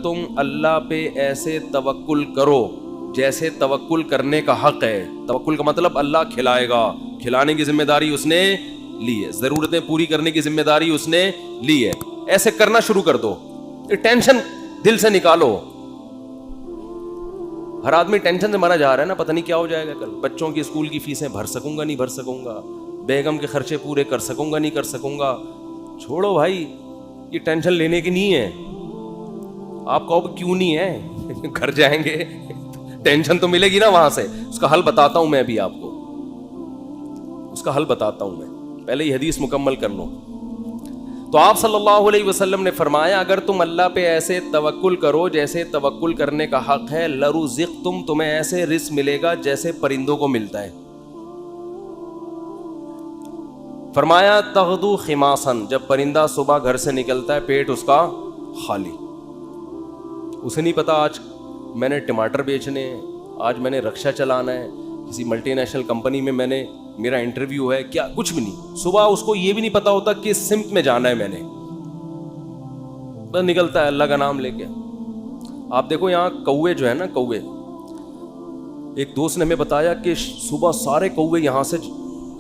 تم اللہ پہ ایسے توکل کرو جیسے توکل کرنے کا حق ہے. توکل کا مطلب اللہ کھلائے گا, کھلانے کی ذمہ داری اس نے لی ہے, ضرورتیں پوری کرنے کی ذمہ داری اس نے لی ہے. ایسے کرنا شروع کر دو, ٹینشن دل سے نکالو. ہر آدمی ٹینشن سے مرا جا رہا ہے نا, پتہ نہیں کیا ہو جائے گا کل. بچوں کی اسکول کی فیسیں بھر سکوں گا نہیں بھر سکوں گا, بیگم کے خرچے پورے کر سکوں گا نہیں کر سکوں گا. چھوڑو بھائی, یہ ٹینشن لینے کی نہیں ہے. آپ کہو کیوں نہیں ہے, گھر جائیں گے ٹینشن تو ملے گی نا وہاں سے. اس کا حل بتاتا ہوں میں ابھی آپ کو, اس کا حل بتاتا ہوں میں, پہلے یہ حدیث مکمل کر لوں. تو آپ صلی اللہ علیہ وسلم نے فرمایا اگر تم اللہ پہ ایسے توکل کرو جیسے توکل کرنے کا حق ہے, لرزقتم, تمہیں ایسے رزق ملے گا جیسے پرندوں کو ملتا ہے. فرمایا تغدو خماصن, جب پرندہ صبح گھر سے نکلتا ہے پیٹ اس کا خالی. اسے نہیں پتا آج میں نے ٹماٹر بیچنے ہیں, آج میں نے رکشا چلانا ہے, کسی ملٹی نیشنل کمپنی میں نے میرا انٹرویو ہے, کیا کچھ بھی نہیں. صبح اس کو یہ بھی نہیں پتا ہوتا کہ سمت میں جانا ہے میں نے, بس نکلتا ہے اللہ کا نام لے کے. آپ دیکھو یہاں کوے جو ہے نا, کوے, ایک دوست نے ہمیں بتایا کہ صبح سارے کوے یہاں سے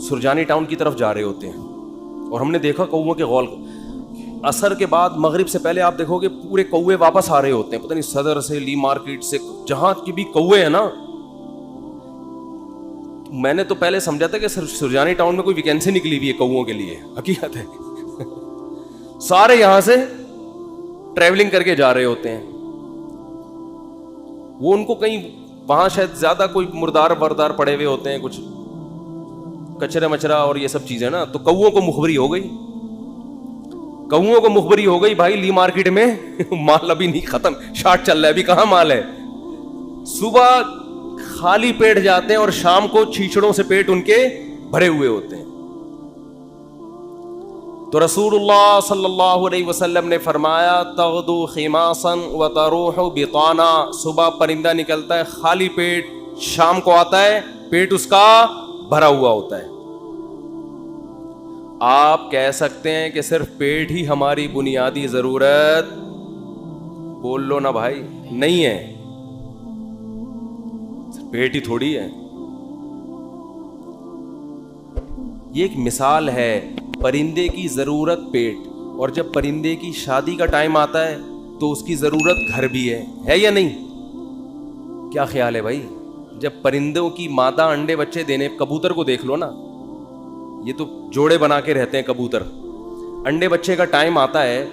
سرجانی ٹاؤن کی طرف جا رہے ہوتے ہیں, اور ہم نے دیکھا کووں کے غول. عصر کے بعد مغرب سے پہلے آپ دیکھو گے پورے کوے واپس آ رہے ہوتے ہیں, پتہ نہیں صدر سے, لی مارکیٹ سے, جہاں کی بھی کوے ہیں نا. میں نے تو پہلے سمجھا تھا کہ سرجانی ٹاؤن میں کوئی ویکینسی نکلی ہوئی ہے کووں کے لیے, حقیقت ہے سارے یہاں سے ٹریولنگ کر کے جا رہے ہوتے ہیں. وہ ان کو کہیں وہاں شاید زیادہ کوئی مردار وردار پڑے ہوئے ہوتے ہیں, کچھ کچرا مچرا اور یہ سب چیزیں نا, تو کووں کو مخبری ہو گئی, کووں کو مخبری ہو گئی بھائی لی مارکیٹ میں مال ابھی نہیں ختم, شارٹ چل رہا ہے, ابھی کہاں مال ہے. صبح خالی پیٹ جاتے ہیں اور شام کو چھیچڑوں سے پیٹ ان کے بھرے ہوئے ہوتے ہیں. تو رسول اللہ صلی اللہ علیہ وسلم نے فرمایا تغدو خماصا وتروح بطانا, صبح پرندہ نکلتا ہے خالی پیٹ, شام کو آتا ہے پیٹ اس کا بھرا ہوا ہوتا ہے. آپ کہہ سکتے ہیں کہ صرف پیٹ ہی ہماری بنیادی ضرورت, بول لو نا بھائی, نہیں ہے, پیٹ ہی تھوڑی ہے. یہ ایک مثال ہے, پرندے کی ضرورت پیٹ, اور جب پرندے کی شادی کا ٹائم آتا ہے تو اس کی ضرورت گھر بھی ہے یا نہیں؟ کیا خیال ہے بھائی؟ جب پرندوں کی مادہ انڈے بچے دینے, کبوتر کو دیکھ لو نا, یہ تو جوڑے بنا کے رہتے ہیں کبوتر, انڈے بچے کا ٹائم آتا ہے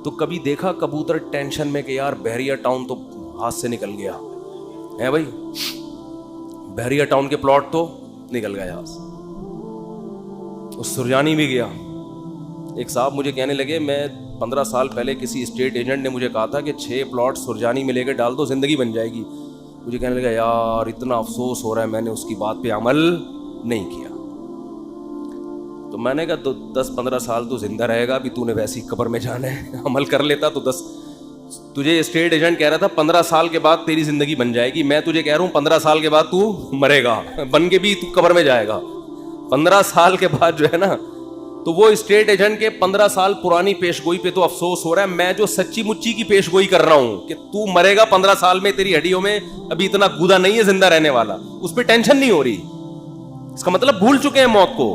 تو کبھی دیکھا کبوتر ٹینشن میں کہ یار بحریہ ٹاؤن تو ہاتھ سے نکل گیا ہے بھائی, بحریہ ٹاؤن کے پلاٹ تو نکل گیا ہاتھ سے. اس سرجانی بھی گیا. ایک صاحب مجھے کہنے لگے, میں 15 سال پہلے کسی اسٹیٹ ایجنٹ نے مجھے کہا تھا کہ 6 پلاٹ سرجانی میں لے کے ڈال دو زندگی بن جائے گی. مجھے کہنے لگا یار اتنا افسوس ہو رہا ہے, میں نے اس کی بات پہ عمل نہیں کیا. تو میں نے کہا 10-15 سال تو زندہ رہے گا, ابھی تو نے ویسی قبر میں جانا ہے, عمل کر لیتا تو تجھے اسٹیٹ ایجنٹ کہہ رہا تھا 15 سال کے بعد تیری زندگی بن جائے گی, میں تجھے کہہ رہا ہوں 15 سال کے بعد تو مرے گا, بن کے بھی تو قبر میں جائے گا. 15 سال کے بعد جو ہے نا, تو وہ اسٹیٹ ایجنٹ کے 15 سال پرانی پیش گوئی پہ تو افسوس ہو رہا ہے, میں جو سچی مچی کی پیش گوئی کر رہا ہوں کہ تو مرے گا 15 سال میں, تیری ہڈیوں میں ابھی اتنا گودا نہیں ہے زندہ رہنے والا, اس پہ ٹینشن نہیں ہو رہی. اس کا مطلب بھول چکے ہیں موت کو.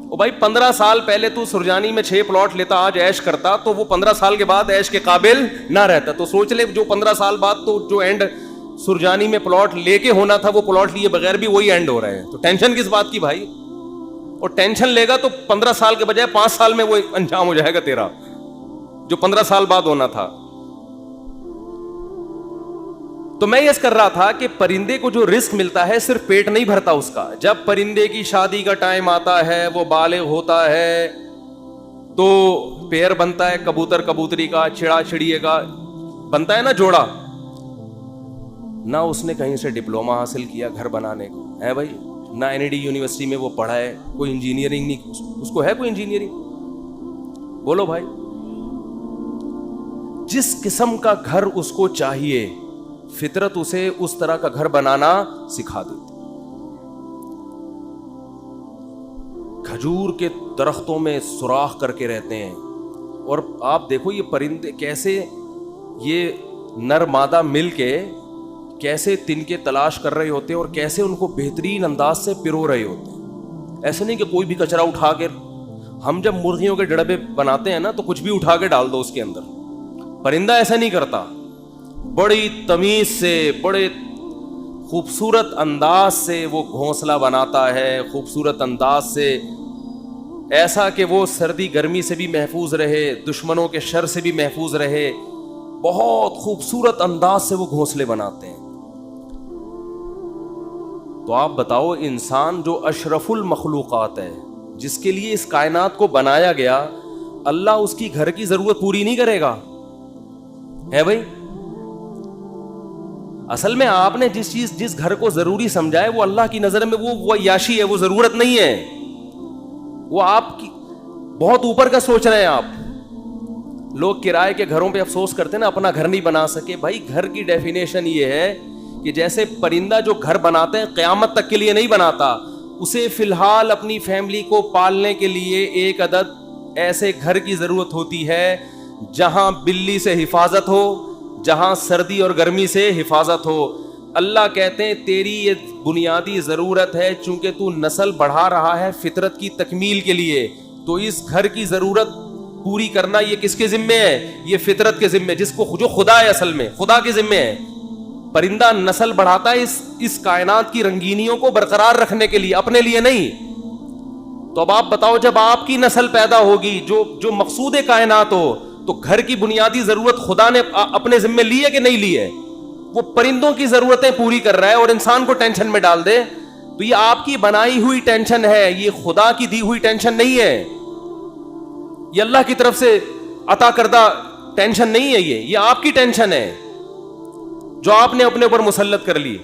او بھائی 15 سال پہلے تو سرجانی میں 6 پلاٹ لیتا, آج عیش کرتا, تو وہ 15 سال کے بعد عیش کے قابل نہ رہتا. تو سوچ لے جو 15 سال بعد تو جو اینڈ سرجانی میں پلاٹ لے کے ہونا تھا وہ پلاٹ لیے بغیر بھی وہی اینڈ ہو رہے ہیں. تو ٹینشن کس بات کی بھائی؟ اور ٹینشن لے گا تو 15 سال کے بجائے 5 سال میں وہ انجام ہو جائے گا تیرا, جو 15 سال بعد ہونا تھا. تو میں یہ کر رہا تھا کہ پرندے کو جو رزق ملتا ہے صرف پیٹ نہیں بھرتا اس کا. جب پرندے کی شادی کا ٹائم آتا ہے, وہ بالغ ہوتا ہے, تو پیر بنتا ہے کبوتر کبوتری کا, چڑا چڑیے کا بنتا ہے نا جوڑا. نہ اس نے کہیں سے ڈپلوما حاصل کیا گھر بنانے کو ہے بھائی, نہ NID یونیورسٹی میں وہ پڑھا ہے, کوئی انجینئرنگ نہیں, اس کو ہے کوئی انجینئرنگ؟ بولو بھائی. جس قسم کا گھر اس کو چاہیے فطرت اسے اس طرح کا گھر بنانا سکھا دیتی. کھجور کے درختوں میں سوراخ کر کے رہتے ہیں, اور آپ دیکھو یہ پرندے کیسے یہ نر مادہ مل کے کیسے تنکے تلاش کر رہے ہوتے ہیں اور کیسے ان کو بہترین انداز سے پرو رہے ہوتے ہیں. ایسے نہیں کہ کوئی بھی کچرا اٹھا کے, ہم جب مرغیوں کے ڈڑبے بناتے ہیں نا تو کچھ بھی اٹھا کے ڈال دو اس کے اندر. پرندہ ایسا نہیں کرتا, بڑی تمیز سے, بڑے خوبصورت انداز سے وہ گھونسلہ بناتا ہے, خوبصورت انداز سے, ایسا کہ وہ سردی گرمی سے بھی محفوظ رہے, دشمنوں کے شر سے بھی محفوظ رہے. بہت خوبصورت انداز سے وہ گھونسلے بناتے ہیں. تو آپ بتاؤ, انسان جو اشرف المخلوقات ہے, جس کے لیے اس کائنات کو بنایا گیا, اللہ اس کی گھر کی ضرورت پوری نہیں کرے گا؟ ہے بھائی, اصل میں آپ نے جس گھر کو ضروری سمجھا ہے وہ اللہ کی نظر میں وہ عیاشی ہے, وہ ضرورت نہیں ہے. وہ آپ کی بہت اوپر کا سوچ رہے ہیں آپ. لوگ کرائے کے گھروں پہ افسوس کرتے ہیں نا, اپنا گھر نہیں بنا سکے. بھائی گھر کی ڈیفینیشن یہ ہے کہ جیسے پرندہ جو گھر بناتے ہیں قیامت تک کے لیے نہیں بناتا, اسے فی الحال اپنی فیملی کو پالنے کے لیے ایک عدد ایسے گھر کی ضرورت ہوتی ہے جہاں بلی سے حفاظت ہو, جہاں سردی اور گرمی سے حفاظت ہو. اللہ کہتے ہیں تیری یہ بنیادی ضرورت ہے, چونکہ تو نسل بڑھا رہا ہے فطرت کی تکمیل کے لیے, تو اس گھر کی ضرورت پوری کرنا یہ کس کے ذمے ہے؟ یہ فطرت کے ذمے, جس کو جو خدا ہے, اصل میں خدا کے ذمے ہے. پرندہ نسل بڑھاتا ہے اس کائنات کی رنگینیوں کو برقرار رکھنے کے لیے, اپنے لیے نہیں. تو اب آپ بتاؤ, جب آپ کی نسل پیدا ہوگی جو مقصود کائنات ہو, تو گھر کی بنیادی ضرورت خدا نے اپنے ذمے لی ہے کہ نہیں لی ہے؟ وہ پرندوں کی ضرورتیں پوری کر رہا ہے اور انسان کو ٹینشن میں ڈال دے, تو یہ آپ کی بنائی ہوئی ٹینشن ہے, یہ خدا کی دی ہوئی ٹینشن نہیں ہے. یہ اللہ کی طرف سے عطا کردہ ٹینشن نہیں ہے, یہ آپ کی ٹینشن ہے جو آپ نے اپنے اوپر مسلط کر لی.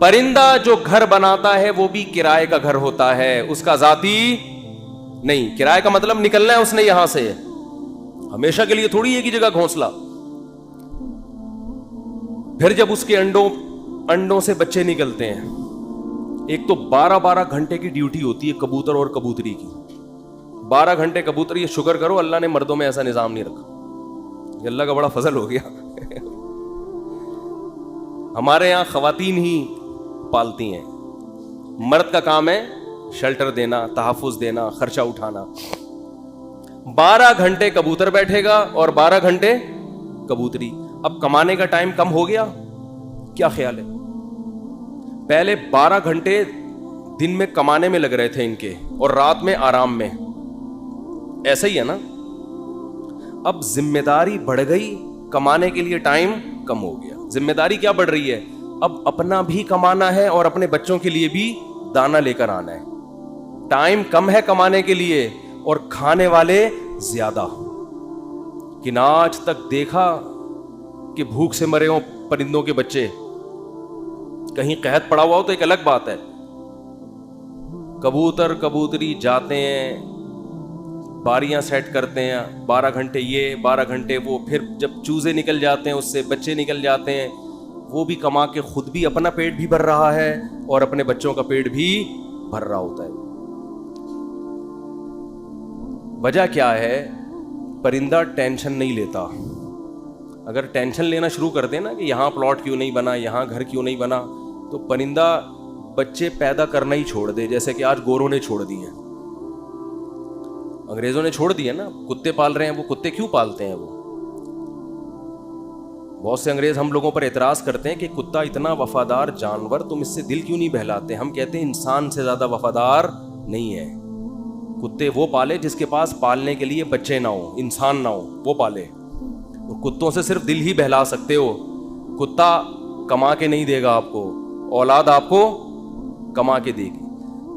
پرندہ جو گھر بناتا ہے وہ بھی کرائے کا گھر ہوتا ہے, اس کا ذاتی نہیں. کرائے کا مطلب نکلنا ہے اس نے یہاں سے, ہمیشہ کے لیے تھوڑی ایک ہی جگہ گھونسلہ. پھر جب اس کے انڈوں سے بچے نکلتے ہیں, ایک تو 12 گھنٹے کی ڈیوٹی ہوتی ہے کبوتر اور کبوتری کی. 12 گھنٹے کبوتر, یہ شکر کرو اللہ نے مردوں میں ایسا نظام نہیں رکھا, یہ اللہ کا بڑا فضل ہو گیا. ہمارے یہاں خواتین ہی پالتی ہیں, مرد کا کام ہے شیلٹر دینا, تحفظ دینا, خرچہ اٹھانا. 12 گھنٹے کبوتر بیٹھے گا اور 12 گھنٹے کبوتری. اب کمانے کا ٹائم کم ہو گیا, کیا خیال ہے؟ پہلے 12 گھنٹے دن میں کمانے میں لگ رہے تھے ان کے, اور رات میں آرام میں. ایسا ہی ہے نا. اب ذمہ داری بڑھ گئی, کمانے کے لیے ٹائم کم ہو گیا. ذمہ داری کیا بڑھ رہی ہے؟ اب اپنا بھی کمانا ہے اور اپنے بچوں کے لیے بھی دانا لے کر آنا ہے. ٹائم کم ہے کمانے کے لیے اور کھانے والے زیادہ. کہ نہ آج تک دیکھا کہ بھوک سے مرے ہوں پرندوں کے بچے. کہیں قحط پڑا ہوا ہو تو ایک الگ بات ہے. کبوتر کبوتری جاتے ہیں, باریاں سیٹ کرتے ہیں, 12 گھنٹے یہ 12 گھنٹے وہ, پھر جب چوزے نکل جاتے ہیں اس سے بچے نکل جاتے ہیں, وہ بھی کما کے خود بھی اپنا پیٹ بھی بھر رہا ہے اور اپنے بچوں کا پیٹ بھی بھر رہا ہوتا ہے. وجہ کیا ہے؟ پرندہ ٹینشن نہیں لیتا. اگر ٹینشن لینا شروع کر دیں نا کہ یہاں پلاٹ کیوں نہیں بنا, یہاں گھر کیوں نہیں بنا, تو پرندہ بچے پیدا کرنا ہی چھوڑ دے. جیسے کہ آج گوروں نے چھوڑ دی ہیں, انگریزوں نے چھوڑ دیا نا. کتے پال رہے ہیں, وہ کتے کیوں پالتے ہیں؟ وہ بہت سے انگریز ہم لوگوں پر اعتراض کرتے ہیں کہ کتا اتنا وفادار جانور, تم اس سے دل کیوں نہیں بہلاتے؟ ہم کہتے ہیں انسان سے زیادہ وفادار نہیں ہے. کتے وہ پالے جس کے پاس پالنے کے لیے بچے نہ ہوں, انسان نہ ہو, وہ پالے. اور کتوں سے صرف دل ہی بہلا سکتے ہو. کتا کما کے نہیں دے گا آپ کو, اولاد آپ کو کما کے دے گی.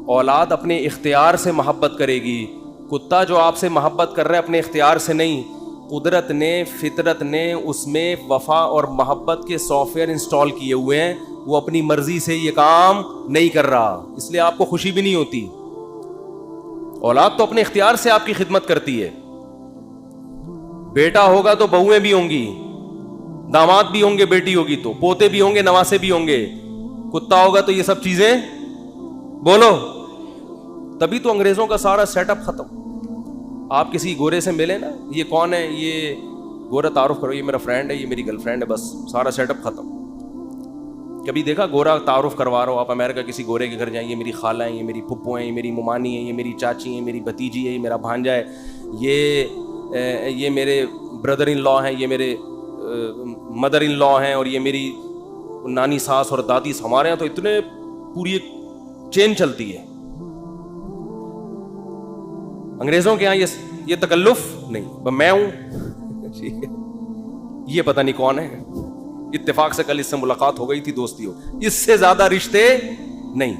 اولاد اپنے اختیار سے محبت کرے گی. کتا جو آپ سے محبت کر رہا ہے اپنے اختیار سے نہیں, قدرت نے, فطرت نے اس میں وفا اور محبت کے سافٹ ویئر انسٹال کیے ہوئے ہیں. وہ اپنی مرضی سے یہ کام نہیں کر رہا, اس لیے آپ کو خوشی بھی نہیں ہوتی. اولاد تو اپنے اختیار سے آپ کی خدمت کرتی ہے. بیٹا ہوگا تو بہویں بھی ہوں گی, داماد بھی ہوں گے, بیٹی ہوگی تو پوتے بھی ہوں گے, نواسے بھی ہوں گے. کتا ہوگا تو یہ سب چیزیں, بولو. تبھی تو انگریزوں کا سارا سیٹ اپ ختم. آپ کسی گورے سے ملے نا, یہ کون ہے, یہ گورا تعارف کرو، یہ میرا فرینڈ ہے، یہ میری گرل فرینڈ ہے، بس سارا سیٹ اپ ختم. کبھی دیکھا گورا تعارف کروا رہا ہو آپ امریکہ کسی گورے کے گھر جائیں، یہ میری خالہ ہیں، یہ میری پھپھو ہیں، یہ میری ممانی ہیں، یہ میری چاچی ہیں، میری بھتیجی ہے، یہ میرا بھانجا ہے، یہ میرے بردر ان لا ہیں، یہ میرے مدر ان لا ہیں، اور یہ میری نانی ساس اور دادی. ہمارے یہاں تو اتنے پوری ایک چین چلتی ہے. انگریزوں کے یہاں یہ تکلف نہیں، میں ہوں یہ پتہ نہیں کون ہے، اتفاق سے کل اس سے ملاقات ہو گئی تھی، دوستی ہو، اس سے زیادہ رشتے نہیں.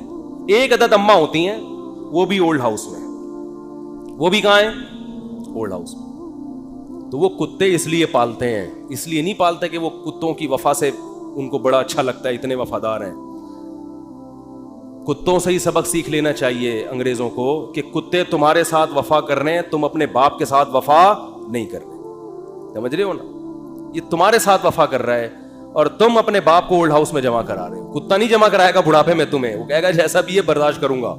ایک عدد اماں ہوتی ہیں، وہ بھی اولڈ ہاؤس میں. وہ بھی کہاں ہیں؟ اولڈ ہاؤس میں. تو وہ کتے اس لیے پالتے ہیں، اس لیے نہیں پالتے کہ وہ کتوں کی وفا سے ان کو بڑا اچھا لگتا ہے، اتنے وفادار ہیں. کتوں سے ہی سبق سیکھ لینا چاہیے انگریزوں کو کہ کتے تمہارے ساتھ وفا کر رہے ہیں، تم اپنے باپ کے ساتھ وفا نہیں کر رہے. سمجھ رہے ہو نا؟ یہ تمہارے ساتھ وفا کر رہا ہے اور تم اپنے باپ کو اولڈ ہاؤس میں جمع کرا رہے ہو. کتا نہیں جمع کرائے گا بڑھاپے میں تمہیں، وہ کہے گا جیسا بھی ہے برداشت کروں گا.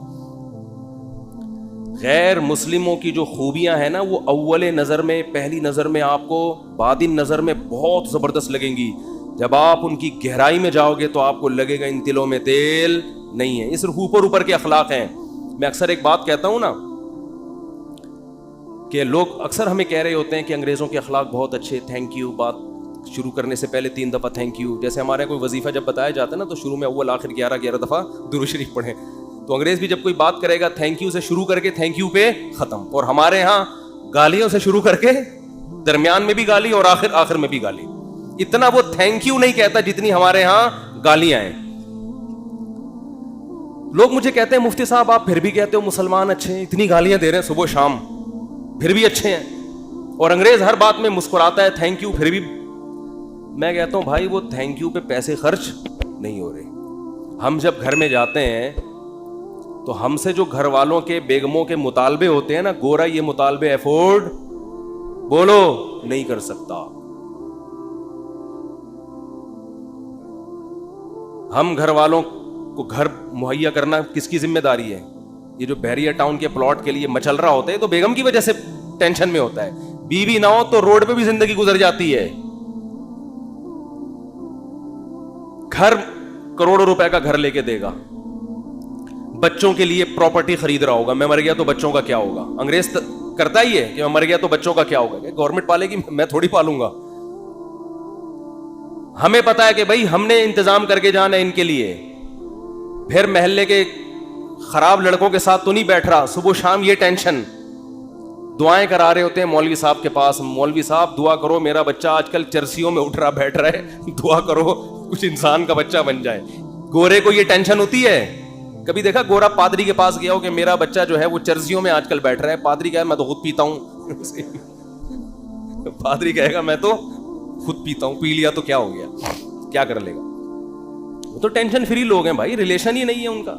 غیر مسلموں کی جو خوبیاں ہیں نا، وہ اول نظر میں، پہلی نظر میں آپ کو، بعدین نظر میں بہت زبردست لگیں گی. جب آپ ان کی گہرائی میں جاؤ گے تو آپ کو لگے گا ان تلوں میں تیل نہیں ہے. یہ صرف اوپر کے اخلاق ہیں. میں اکثر ایک بات کہتا ہوں نا کہ لوگ اکثر ہمیں کہہ رہے ہوتے ہیں کہ انگریزوں کے اخلاق بہت اچھے، تھینک یو، بات شروع کرنے سے پہلے 3 دفعہ تھینک یو. جیسے ہمارے کوئی وظیفہ جب بتایا جاتا ہے نا تو شروع میں اول آخر 11 دفعہ درود شریف پڑھیں. تو انگریز بھی جب کوئی بات کرے گا تھینک یو سے شروع کر کے تھینک یو پہ ختم. اور ہمارے ہاں گالیوں سے شروع کر کے درمیان میں بھی گالی اور آخر میں بھی گالی. اتنا وہ تھینک یو نہیں کہتا جتنی ہمارے ہاں گالیاں ہیں. لوگ مجھے کہتے ہیں مفتی صاحب آپ پھر بھی کہتے ہو مسلمان اچھے ہیں، اتنی گالیاں دے رہے ہیں صبح شام، پھر بھی اچھے ہیں. اور انگریز ہر بات میں مسکراتا ہے تھینک یو، پھر بھی. میں کہتا ہوں بھائی وہ تھینک یو پہ پیسے خرچ نہیں ہو رہے. ہم جب گھر میں جاتے ہیں تو ہم سے جو گھر والوں کے بیگموں کے مطالبے ہوتے ہیں نا، گورا یہ مطالبے افورڈ بولو نہیں کر سکتا. ہم گھر والوں کو گھر مہیا کرنا کس کی ذمہ داری ہے؟ یہ جو بحریہ ٹاؤن کے پلاٹ کے لیے مچل رہا ہوتا ہے تو بیگم کی وجہ سے ٹینشن میں ہوتا ہے. بیوی نہ ہو تو روڈ پہ بھی زندگی گزر جاتی ہے. گھر کروڑوں روپے کا گھر لے کے دے گا، بچوں کے لیے پراپرٹی خرید رہا ہوگا، میں مر گیا تو بچوں کا کیا ہوگا. انگریز کرتا ہی ہے کہ میں مر گیا تو بچوں کا کیا ہوگا. گورنمنٹ پالے گی، میں تھوڑی پالوں گا. ہمیں پتا ہے کہ بھائی ہم نے انتظام کر کے جانا ہے ان کے لیے. پھر محلے کے خراب لڑکوں کے ساتھ تو نہیں بیٹھ رہا، صبح شام یہ ٹینشن. دعائیں کرا رہے ہوتے ہیں مولوی صاحب کے پاس، مولوی صاحب دعا کرو میرا بچہ آج کل چرسیوں میں اٹھ رہا بیٹھ رہا ہے، دعا کرو کچھ انسان کا بچہ بن جائے. گورے کو یہ ٹینشن ہوتی ہے. کبھی دیکھا گورا پادری کے پاس گیا ہو کہ میرا بچہ جو ہے وہ چرسیوں میں آج کل بیٹھ رہا ہے؟ پادری کہے میں تو خود پیتا ہوں. پادری کہے گا میں تو خود پیتا ہوں، پی لیا تو کیا ہو گیا، کیا کر لے گا. وہ تو ٹینشن فری لوگ ہیں بھائی، ریلیشن ہی نہیں ہے ان کا.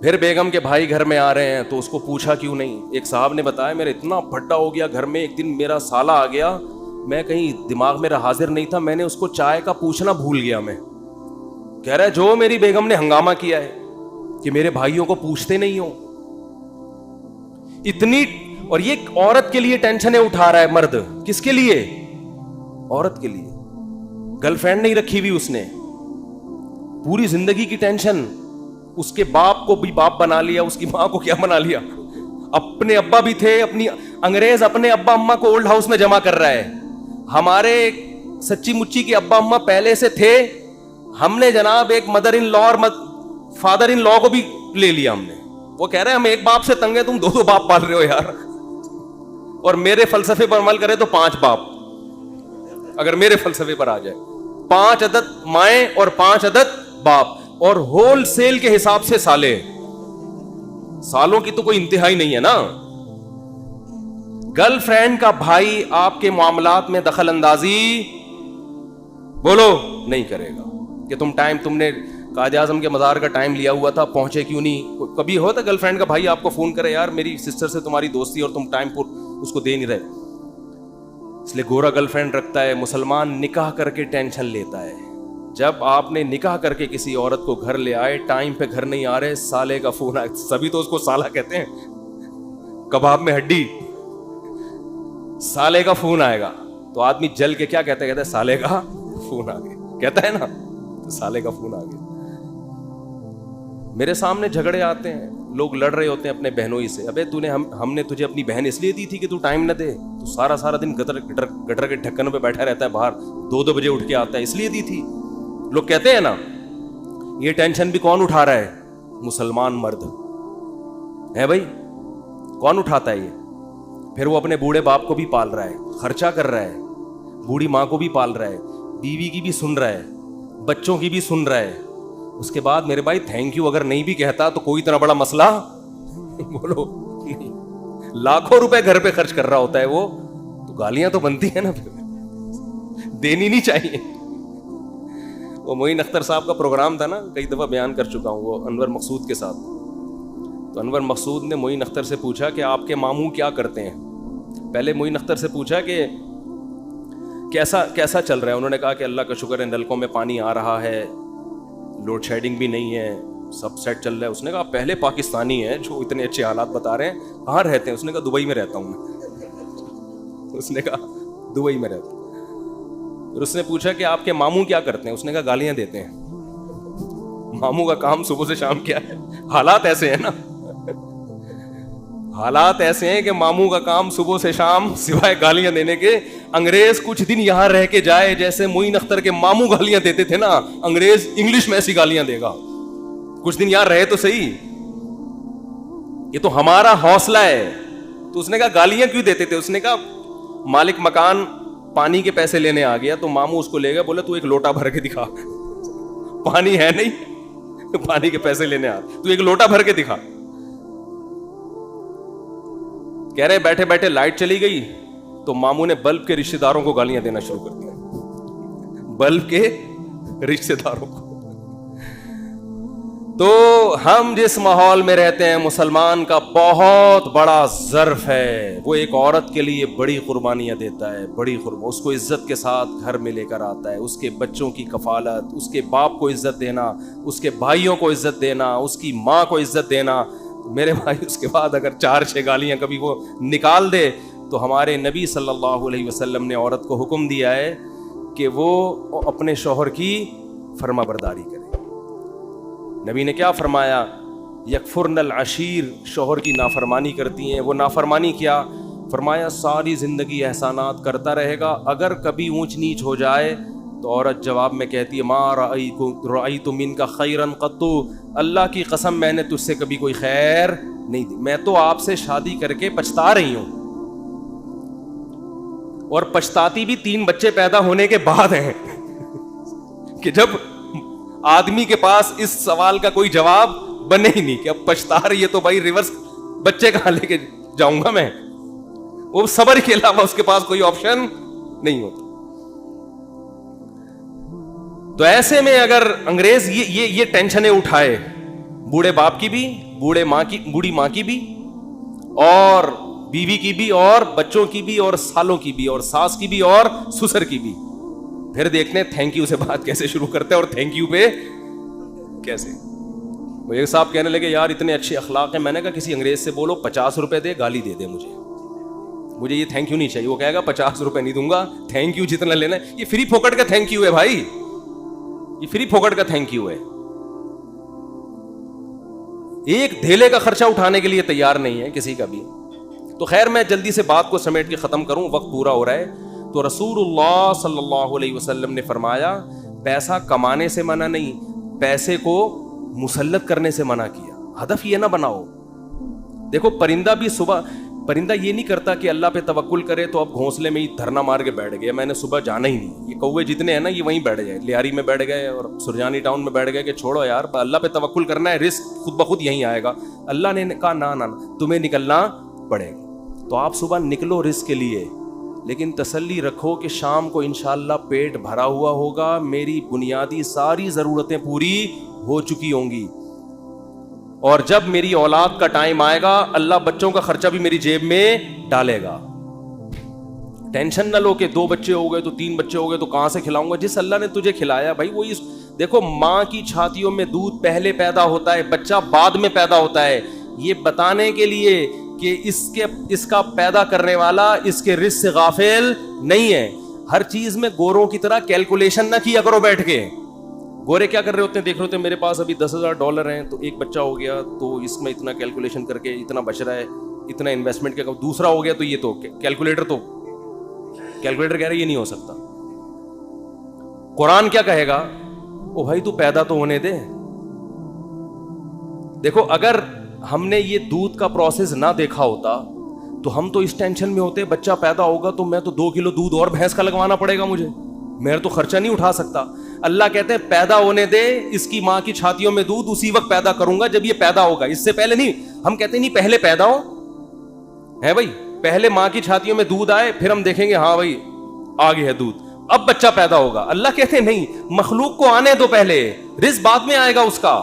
پھر بیگم کے بھائی گھر میں آ رہے ہیں تو اس کو پوچھا کیوں نہیں. ایک صاحب نے بتایا میرا اتنا بھٹا ہو گیا گھر میں، ایک دن میرا سالہ آ گیا، میں کہیں دماغ میرا حاضر نہیں تھا، میں نے اس کو چائے کا پوچھنا بھول گیا. میں کہہ رہا ہے جو میری بیگم نے ہنگامہ کیا ہے کہ میرے بھائیوں کو پوچھتے نہیں ہو اتنی. اور یہ عورت کے لیے ٹینشنیں اٹھا رہا ہے مرد. کس کے لیے؟ عورت کے لیے. گرل فرینڈ نہیں رکھی ہوئی اس نے، پوری زندگی کی ٹینشن. اس کے باپ کو بھی باپ بنا لیا، اس کی ماں کو کیا بنا لیا. اپنے ابا بھی تھے، اپنی انگریز اپنے ابا اماں کو اولڈ ہاؤس میں جمع کر رہا ہے. ہمارے سچی مچی کے ابا اماں پہلے سے تھے، ہم نے جناب ایک مدر ان لا اور فادر ان لا کو بھی لے لیا ہم نے. وہ کہہ رہے ہیں ہم ایک باپ سے تنگ ہیں، تم 2 باپ پال رہے ہو یار. اور میرے فلسفے پر عمل کرے تو 5 باپ. اگر میرے فلسفے پر آ جائے 5 عدد مائیں اور 5 عدد باپ، اور ہول سیل کے حساب سے سالے. سالوں کی تو کوئی انتہائی نہیں ہے نا. گرل فرینڈ کا بھائی آپ کے معاملات میں دخل اندازی بولو نہیں کرے گا کہ تم نے قائد اعظم کے مزار کا ٹائم لیا ہوا تھا، پہنچے کیوں نہیں. کبھی ہوتا گرل فرینڈ کا بھائی آپ کو فون کرے یار میری سسٹر سے تمہاری دوستی اور تم ٹائم پر اس کو دے نہیں رہے. اس لیے گورا گرل فرینڈ رکھتا ہے، مسلمان نکاح کر کے ٹینشن لیتا ہے. جب آپ نے نکاح کر کے کسی عورت کو گھر لے آئے، ٹائم پہ گھر نہیں آ رہے، سالے کا فون آئے. سبھی تو اس کو سالہ کہتے ہیں، کباب میں ہڈی. سالے کا فون آئے گا تو آدمی جل کے کیا کہتا ہے سالے کا فون آ گیا، کہتا ہے نا، تو سالے کا فون آ گیا. میرے سامنے جھگڑے آتے ہیں، لوگ لڑ رہے ہوتے ہیں اپنے بہنوں ہی سے. ابے تو نے ہم نے تجھے اپنی بہن اس لیے دی تھی کہ تو ٹائم نہ دے، تو سارا دن گٹر کے ڈھکنوں پہ بیٹھا رہتا ہے باہر، 2 بجے اٹھ کے آتا ہے، اس لیے دی تھی. لوگ کہتے ہیں نا یہ ٹینشن بھی کون اٹھا رہا ہے؟ مسلمان مرد ہے بھائی. کون اٹھاتا ہے یہ؟ پھر وہ اپنے بوڑھے باپ کو بھی پال رہا ہے، خرچہ کر رہا ہے، بوڑھی ماں کو بھی پال رہا ہے، بیوی کی بھی سن رہا ہے، بچوں کی بھی سن رہا ہے. اس کے بعد میرے بھائی تھینک یو اگر نہیں بھی کہتا تو کوئی اتنا بڑا مسئلہ بولو نہیں. لاکھوں روپے گھر پہ خرچ کر رہا ہوتا ہے وہ، تو گالیاں تو بنتی ہیں نا، پھر دینی نہیں چاہیے. وہ معین اختر صاحب کا پروگرام تھا نا، کئی دفعہ بیان کر چکا ہوں، وہ انور مقصود کے ساتھ. تو انور مقصود نے معین اختر سے پوچھا کہ آپ کے ماموں کیا کرتے ہیں. پہلے معین اختر سے پوچھا کہ کیسا چل رہا ہے. انہوں نے کہا کہ اللہ کا شکر ہے نلکوں میں پانی آ رہا ہے، لوڈ شیڈنگ بھی نہیں ہے، سب سیٹ چل رہا ہے. اس نے کہا پہلے پاکستانی ہیں جو اتنے اچھے حالات بتا رہے ہیں، کہاں رہتے ہیں؟ اس نے کہا دبئی میں رہتا ہوں میں. اس نے کہا دبئی میں رہتا ہوں. پھر اس نے پوچھا کہ آپ کے ماموں کیا کرتے ہیں؟ اس نے کہا گالیاں دیتے ہیں. ماموں کا کام صبح سے شام کیا ہے؟ حالات ایسے ہیں نا، حالات ایسے ہیں کہ ماموں کا کام صبح سے شام سوائے گالیاں دینے کے. انگریز کچھ دن یہاں رہ کے جائے، جیسے معین اختر کے ماموں گالیاں دیتے تھے نا، انگریز انگلش میں ایسی گالیاں دے گا. کچھ دن یہاں رہے تو صحیح، یہ تو ہمارا حوصلہ ہے. تو اس نے کہا گالیاں کیوں دیتے تھے؟ اس نے کہا مالک مکان پانی کے پیسے لینے آ گیا تو ماموں اس کو لے گیا، بولے تو ایک لوٹا بھر کے دکھا. پانی ہے نہیں، پانی کے پیسے لینے آ، تو ایک لوٹا بھر کے دکھا. کہہ رہے بیٹھے بیٹھے لائٹ چلی گئی تو ماموں نے بلب کے رشتہ داروں کو گالیاں دینا شروع کر دیا. بلب کے رشتہ داروں کو. تو ہم جس ماحول میں رہتے ہیں، مسلمان کا بہت بڑا ظرف ہے. وہ ایک عورت کے لیے بڑی قربانیاں دیتا ہے، بڑی اس کو عزت کے ساتھ گھر میں لے کر آتا ہے. اس کے بچوں کی کفالت، اس کے باپ کو عزت دینا، اس کے بھائیوں کو عزت دینا، اس کی ماں کو عزت دینا. میرے بھائی اس کے بعد اگر 4-6 گالیاں کبھی وہ نکال دے تو ہمارے نبی صلی اللہ علیہ وسلم نے عورت کو حکم دیا ہے کہ وہ اپنے شوہر کی فرما برداری کرے. نبی نے کیا فرمایا؟ یکفرن العشیر، شوہر کی نافرمانی کرتی ہیں. وہ نافرمانی کیا؟ فرمایا ساری زندگی احسانات کرتا رہے گا، اگر کبھی اونچ نیچ ہو جائے تو عورت جواب میں کہتی ہے ما رأیت منک خیرا قط، اللہ کی قسم میں نے تجھ سے کبھی کوئی خیر نہیں دی، میں تو آپ سے شادی کر کے پچھتا رہی ہوں. اور پچھتاتی بھی 3 بچے پیدا ہونے کے بعد ہیں کہ جب آدمی کے پاس اس سوال کا کوئی جواب بنے ہی نہیں کہ اب پچھتا رہی ہے تو بھائی ریورس بچے کہاں لے کے جاؤں گا میں. وہ صبر کے علاوہ اس کے پاس کوئی آپشن نہیں ہوتا. تو ایسے میں اگر انگریز یہ ٹینشنیں اٹھائے، بوڑھے باپ کی بھی، بوڑھی ماں کی بھی، اور بیوی کی بھی، اور بچوں کی بھی، اور سالوں کی بھی، اور ساس کی بھی، اور سسر کی بھی، پھر دیکھنے تھینک یو سے بات کیسے شروع کرتے ہیں اور تھینک یو پہ کیسے. وہ ایک صاحب کہنے لگے یار اتنے اچھے اخلاق ہیں. میں نے کہا کسی انگریز سے بولو 50 روپے دے، گالی دے دے مجھے یہ تھینک یو نہیں چاہیے. وہ کہے گا 50 روپے نہیں دوں گا، تھینک یو جتنا لینا ہے. یہ فری پھوکٹ کا تھینک یو ہے بھائی، یہ فری پھوکٹ کا تھینک یو ہے. ایک دھیلے کا خرچہ اٹھانے کے لیے تیار نہیں ہے کسی کا بھی. تو خیر میں جلدی سے بات کو سمیٹ کے ختم کروں، وقت پورا ہو رہا ہے. تو رسول اللہ صلی اللہ علیہ وسلم نے فرمایا پیسہ کمانے سے منع نہیں، پیسے کو مسلط کرنے سے منع کیا. ہدف یہ نہ بناؤ. دیکھو پرندہ یہ نہیں کرتا کہ اللہ پہ توکل کرے تو اب گھونسلے میں ہی دھرنا مار کے بیٹھ گیا، میں نے صبح جانا ہی نہیں. یہ کوے جتنے ہیں نا یہ وہیں بیٹھ گئے، لیاری میں بیٹھ گئے اور سرجانی ٹاؤن میں بیٹھ گئے کہ چھوڑو یار اللہ پہ توکل کرنا ہے، رزق خود بخود یہیں آئے گا. اللہ نے کہا نہ تمہیں نکلنا پڑے گا. تو آپ صبح نکلو رزق کے لیے، لیکن تسلی رکھو کہ شام کو انشاءاللہ پیٹ بھرا ہوا ہوگا، میری بنیادی ساری ضرورتیں پوری ہو چکی ہوں گی، اور جب میری اولاد کا ٹائم آئے گا اللہ بچوں کا خرچہ بھی میری جیب میں ڈالے گا. ٹینشن نہ لو کہ 2 بچے ہو گئے تو 3 بچے ہو گئے تو کہاں سے کھلاؤں گا. جس اللہ نے تجھے کھلایا بھائی وہی. دیکھو ماں کی چھاتیوں میں دودھ پہلے پیدا ہوتا ہے، بچہ بعد میں پیدا ہوتا ہے. یہ بتانے کے لیے کہ اس کا پیدا کرنے والا اس کے رزق سے غافل نہیں ہے. ہر چیز میں گوروں کی طرح کیلکولیشن نہ کیا کرو بیٹھ کے. گورے کیا کر رہے ہوتے ہیں, دیکھ رہے ہوتے ہیں میرے پاس ابھی $10,000 ہیں, تو ایک بچہ ہو گیا تو اس میں اتنا کیلکولیشن کر کے اتنا بچ رہا ہے, اتنا انویسٹمنٹ کیا, دوسرا ہو گیا تو یہ تو کیلکولیٹر کہہ رہا ہے یہ نہیں ہو سکتا. قرآن کیا کہے گا, او بھائی تو پیدا تو ہونے دے. دیکھو اگر ہم نے یہ دودھ کا پروسیس نہ دیکھا ہوتا تو ہم تو اس ٹینشن میں ہوتے, بچہ پیدا ہوگا تو میں تو 2 کلو دودھ اور بھینس کا لگوانا پڑے گا مجھے, میں تو خرچہ نہیں اٹھا سکتا. اللہ کہتے ہیں پیدا ہونے دے, اس کی ماں کی چھاتیوں میں دودھ اسی وقت پیدا کروں گا جب یہ پیدا ہوگا, اس سے پہلے نہیں. ہم کہتے ہیں نہیں پہلے پیدا ہو ہے بھائی, پہلے ماں کی چھاتیوں میں دودھ آئے پھر ہم دیکھیں گے ہاں بھائی آگے ہے دودھ, اب بچہ پیدا ہوگا. اللہ کہتے ہیں نہیں, مخلوق کو آنے دو پہلے, رزق بعد میں آئے گا اس کا.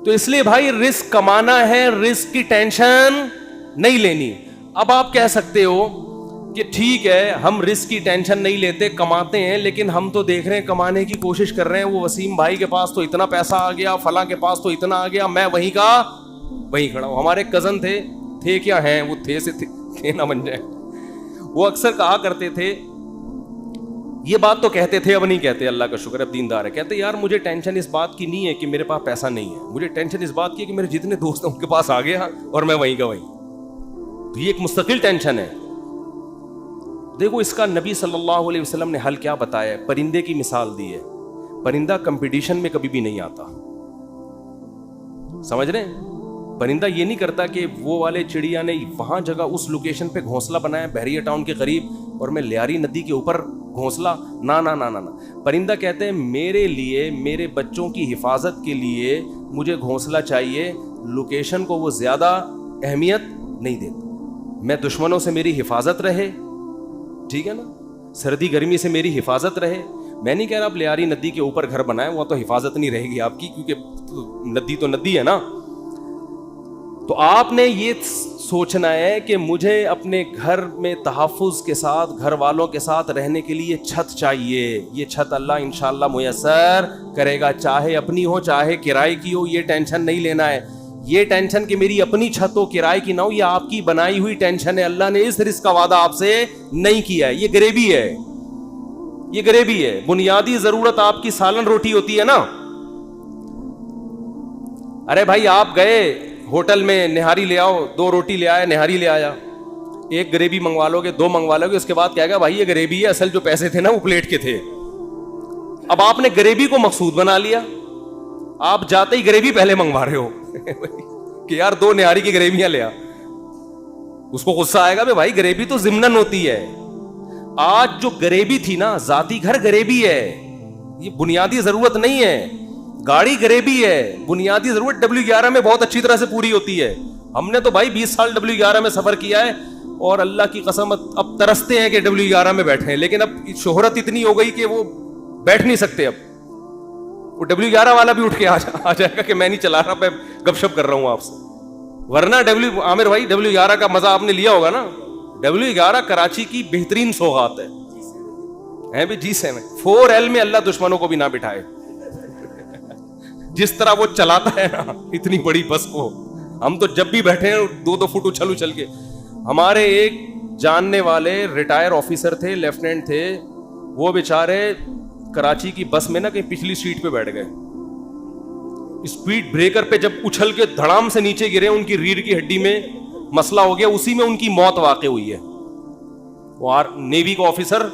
تو اس لیے بھائی رزق کمانا ہے, رزق کی ٹینشن نہیں لینی. اب آپ کہہ سکتے ہو کہ ٹھیک ہے ہم رزق کی ٹینشن نہیں لیتے, کماتے ہیں, لیکن ہم تو دیکھ رہے ہیں کمانے کی کوشش کر رہے ہیں, وہ وسیم بھائی کے پاس تو اتنا پیسہ آ گیا, فلاں کے پاس تو اتنا آ گیا, میں وہیں کا وہیں کھڑا ہوں. ہمارے کزن تھے کیا ہیں, وہ تھے نہ بن جائے. وہ اکثر کہا کرتے تھے, یہ بات تو کہتے تھے, اب نہیں کہتے, اللہ کا شکر اب دیندار ہے, کہتے یار مجھے ٹینشن اس بات کی نہیں ہے کہ میرے پاس پیسہ نہیں ہے, مجھے ٹینشن اس بات کی ہے کہ میرے جتنے دوست ہیں ان کے پاس آ گیا اور میں وہیں کا وہیں. تو یہ ایک مستقل ٹینشن ہے. دیکھو اس کا نبی صلی اللہ علیہ وسلم نے حل کیا بتایا ہے, پرندے کی مثال دی ہے. پرندہ کمپٹیشن میں کبھی بھی نہیں آتا, سمجھ رہے ہیں. پرندہ یہ نہیں کرتا کہ وہ والے چڑیا نے وہاں جگہ اس لوکیشن پہ گھونسلہ بنایا بحریہ ٹاؤن کے قریب اور میں لیاری ندی کے اوپر گھونسلہ, نہ. پرندہ کہتے ہیں میرے لیے, میرے بچوں کی حفاظت کے لیے مجھے گھونسلہ چاہیے, لوکیشن کو وہ زیادہ اہمیت نہیں دیتا. میں دشمنوں سے میری حفاظت رہے, ٹھیک ہے نا, سردی گرمی سے میری حفاظت رہے. میں نہیں کہہ رہا آپ لیاری ندی کے اوپر گھر بنائیں, وہ تو حفاظت نہیں رہے گی آپ کی, کیونکہ ندی تو ندی ہے نا. تو آپ نے یہ سوچنا ہے کہ مجھے اپنے گھر میں تحفظ کے ساتھ, گھر والوں کے ساتھ رہنے کے لیے چھت چاہیے. یہ چھت اللہ انشاءاللہ میسر کرے گا, چاہے اپنی ہو چاہے کرائے کی ہو, یہ ٹینشن نہیں لینا ہے. یہ ٹینشن کہ میری اپنی چھت ہو کرائے کی نہ ہو, یہ آپ کی بنائی ہوئی ٹینشن ہے. اللہ نے اس رزق کا وعدہ آپ سے نہیں کیا ہے, یہ غریبی ہے, یہ غریبی ہے. بنیادی ضرورت آپ کی سالن روٹی ہوتی ہے نا. ارے بھائی آپ گئے ہوٹل میں, نہاری لے آؤ, 2 روٹی لے آیا, نہاری لے آیا, ایک گریبی منگوا لو گے, 2 منگوا لو گے, اس کے بعد کہے گا بھائی یہ گریبی ہے, اصل جو پیسے تھے نا وہ پلیٹ کے تھے. اب آپ نے گریبی کو مقصود بنا لیا, آپ جاتے ہی گریبی پہلے منگوا رہے ہو کہ یار 2 نہاری کی گریبیاں لے آ. اس کو غصہ آئے گا بھائی گریبی تو ضمناً ہوتی ہے. آج جو گریبی تھی نا, ذاتی گھر گریبی ہے, یہ بنیادی ضرورت نہیں ہے. گاڑی گریبی ہے, بنیادی ضرورت W11 میں بہت اچھی طرح سے پوری ہوتی ہے. ہم نے تو بھائی 20 سال W11 میں سفر کیا ہے اور اللہ کی قسم اب ترستے ہیں کہ W11 میں بیٹھے ہیں, لیکن اب شہرت اتنی ہو گئی کہ وہ بیٹھ نہیں سکتے. اب وہ W11 والا بھی اٹھ کے آ جائے گا کہ میں نہیں چلا رہا, میں گپ شپ کر رہا ہوں آپ سے. ورنہ عامر بھائی W11 کا مزہ آپ نے لیا ہوگا نا. W11 کراچی کی بہترین سوغات ہے بھی. G7 4L میں اللہ دشمنوں کو بھی نہ بٹھائے. جس طرح وہ چلاتا ہے نا اتنی بڑی بس کو, ہم تو جب بھی بیٹھے ہیں 2 فٹ اچھل کے. ہمارے ایک جاننے والے ریٹائر آفیسر تھے, لیفٹیننٹ تھے, وہ بیچارے کراچی کی بس میں نا کہیں پچھلی سیٹ پہ بیٹھ گئے. اسپیڈ بریکر پہ جب اچھل کے دھڑام سے نیچے گرے, ان کی ریڑھ کی ہڈی میں مسئلہ ہو گیا, اسی میں ان کی موت واقع ہوئی ہے. وہ نیوی کا آفیسر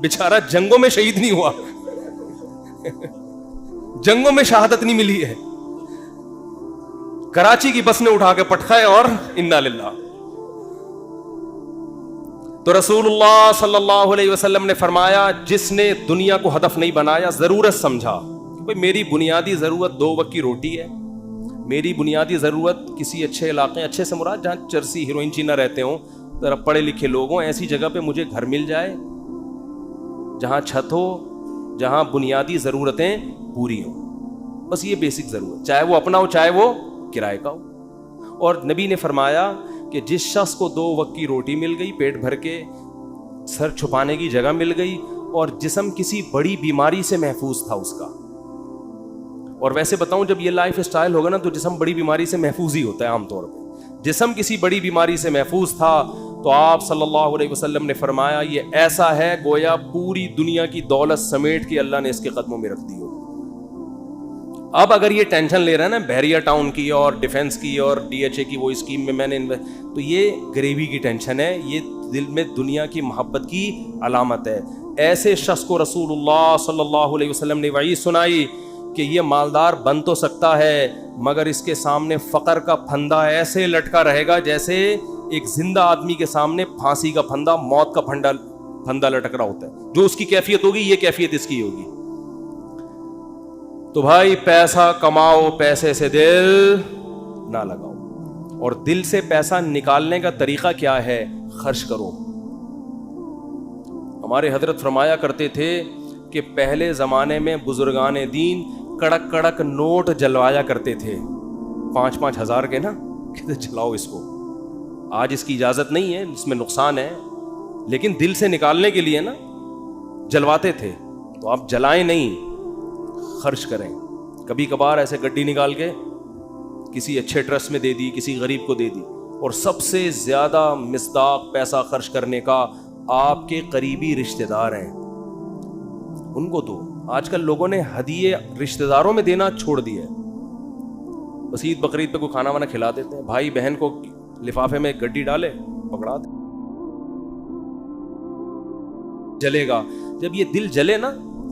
بیچارہ جنگوں میں شہید نہیں ہوا جنگوں میں شہادت نہیں ملی ہے, کراچی کی بس نے اٹھا کے پٹخائے اور انا للہ. تو رسول اللہ صلی اللہ علیہ وسلم نے فرمایا جس نے دنیا کو ہدف نہیں بنایا, ضرورت سمجھا کہ میری بنیادی ضرورت 2 وقت کی روٹی ہے, میری بنیادی ضرورت کسی اچھے علاقے, اچھے سے مراد جہاں چرسی ہیروئن چی نہ رہتے ہوں, ذرا پڑھے لکھے لوگ ہوں, ایسی جگہ پہ مجھے گھر مل جائے جہاں چھت ہو, جہاں بنیادی ضرورتیں پوری ہوں. بس یہ بیسک ضرورت, چاہے وہ اپنا ہو چاہے وہ کرائے کا ہو. اور نبی نے فرمایا کہ جس شخص کو 2 وقت کی روٹی مل گئی, پیٹ بھر کے, سر چھپانے کی جگہ مل گئی, اور جسم کسی بڑی بیماری سے محفوظ تھا اس کا. اور ویسے بتاؤں جب یہ لائف اسٹائل ہوگا نا تو جسم بڑی بیماری سے محفوظ ہی ہوتا ہے عام طور پہ. جسم کسی بڑی بیماری سے محفوظ تھا تو آپ صلی اللہ علیہ وسلم نے فرمایا یہ ایسا ہے گویا پوری دنیا کی دولت سمیٹ کے اللہ نے اس کے قدموں میں رکھ دی ہو. اب اگر یہ ٹینشن لے رہا ہے نا بحریہ ٹاؤن کی اور ڈیفنس کی اور DHA کی وہ اسکیم میں میں نے تو یہ غریبی کی ٹینشن ہے, یہ دل میں دنیا کی محبت کی علامت ہے. ایسے شخص کو رسول اللہ صلی اللہ علیہ وسلم نے وعید سنائی کہ یہ مالدار بن تو سکتا ہے مگر اس کے سامنے فقر کا پھندا ایسے لٹکا رہے گا جیسے ایک زندہ آدمی کے سامنے پھانسی کا پھندا, موت کا پھندا لٹک رہا ہوتا ہے. جو اس کی کیفیت ہوگی یہ کیفیت اس کی ہوگی. تو بھائی پیسہ کماؤ, پیسے سے دل نہ لگاؤ. اور دل سے پیسہ نکالنے کا طریقہ کیا ہے؟ خرچ کرو. ہمارے حضرت فرمایا کرتے تھے کہ پہلے زمانے میں بزرگان دین کڑک کڑک نوٹ جلوایا کرتے تھے 5-5 ہزار کے نا, کہتے جلاؤ اس کو. آج اس کی اجازت نہیں ہے, اس میں نقصان ہے, لیکن دل سے نکالنے کے لیے نا جلواتے تھے. تو آپ جلائیں نہیں, خرچ کریں. کبھی کبھار ایسے گڈی نکال کے کسی اچھے ٹرسٹ میں دے دی, کسی غریب کو دے دی. اور سب سے زیادہ مصداق پیسہ خرچ کرنے کا آپ کے قریبی رشتہ دار ہیں, ان کو دو. آج کل لوگوں نے ہدیے رشتہ داروں میں دینا چھوڑ دیا ہے. بس عید بقرعید پہ کوئی کھانا وانا کھلا دیتے ہیں, بھائی بہن کو لفافے میں گڈی ڈالے پکڑا دے. جلے گا جب یہ دل جلے نا,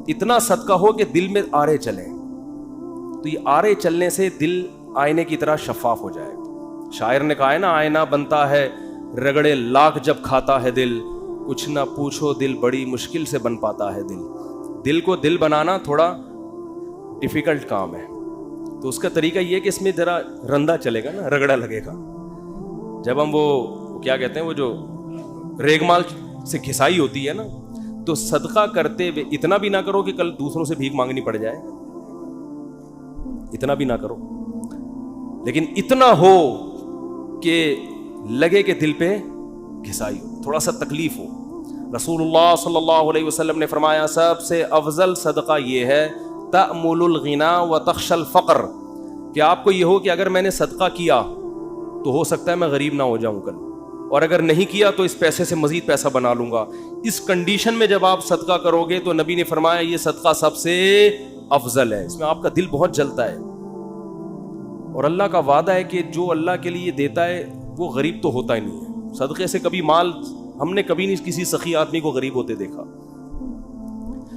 اتنا صدقہ ہو کہ دل میں آرے چلیں, تو یہ آرے چلنے سے دل آئینے کی طرح شفاف ہو جائے گا. شاعر نے کہا ہے نا, آئینہ بنتا ہے رگڑے لاکھ جب کھاتا ہے دل, کچھ نہ پوچھو دل بڑی مشکل سے بن پاتا ہے دل. دل کو دل بنانا تھوڑا ڈیفیکلٹ کام ہے. تو اس کا طریقہ یہ کہ اس میں ذرا رندا چلے گا نا, رگڑا لگے گا. جب ہم وہ کیا کہتے ہیں, وہ جو ریگمال سے گھسائی ہوتی ہے نا, تو صدقہ کرتے ہوئے اتنا بھی نہ کرو کہ کل دوسروں سے بھیک مانگنی پڑ جائے, اتنا بھی نہ کرو, لیکن اتنا ہو کہ لگے کہ دل پہ گھسائی ہو, تھوڑا سا تکلیف ہو. رسول اللہ صلی اللہ علیہ وسلم نے فرمایا سب سے افضل صدقہ یہ ہے تأمل الغنا وتخشى الفقر, کہ آپ کو یہ ہو کہ اگر میں نے صدقہ کیا تو ہو سکتا ہے میں غریب نہ ہو جاؤں کل, اور اگر نہیں کیا تو اس پیسے سے مزید پیسہ بنا لوں گا. اس کنڈیشن میں جب آپ صدقہ کرو گے تو نبی نے فرمایا یہ صدقہ سب سے افضل ہے. اس میں آپ کا دل بہت جلتا ہے, اور اللہ کا وعدہ ہے کہ جو اللہ کے لیے دیتا ہے وہ غریب تو ہوتا ہی نہیں ہے. صدقے سے کبھی مال ہم نے کبھی نہیں کسی سخی آدمی کو غریب ہوتے دیکھا.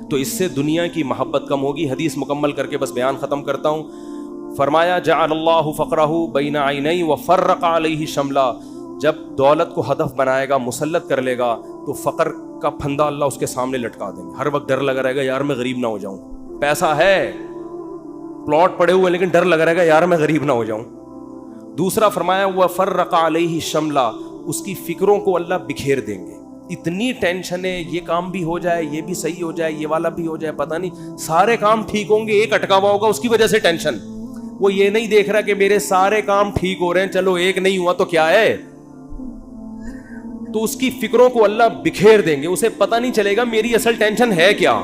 تو اس سے دنیا کی محبت کم ہوگی. حدیث مکمل کر کے بس بیان ختم کرتا ہوں. فرمایا جعل اللہ فقرہ بین عینی وفرق علیہ شملا, جب دولت کو ہدف بنائے گا, مسلط کر لے گا, تو فقر کا پھندا اللہ اس کے سامنے لٹکا دیں گے. ہر وقت ڈر لگا رہے گا یار میں غریب نہ ہو جاؤں. پیسہ ہے, پلاٹ پڑے ہوئے, لیکن ڈر لگا رہے گا یار میں غریب نہ ہو جاؤں. دوسرا فرمایا وفرق علیہ شملا, اس کی فکروں کو اللہ بکھیر دیں گے. اتنی ٹینشن ہے, یہ کام بھی ہو جائے, یہ بھی صحیح ہو جائے, یہ والا بھی ہو جائے, پتہ نہیں سارے کام ٹھیک ہوں گے, ایک اٹکا ہوا ہوگا, اس کی وجہ سے ٹینشن. وہ یہ نہیں دیکھ رہا کہ میرے سارے کام ٹھیک ہو رہے ہیں, چلو ایک نہیں ہوا تو کیا ہے. تو اس کی فکروں کو اللہ بکھیر دیں گے, اسے پتہ نہیں چلے گا میری اصل ٹینشن ہے کیا,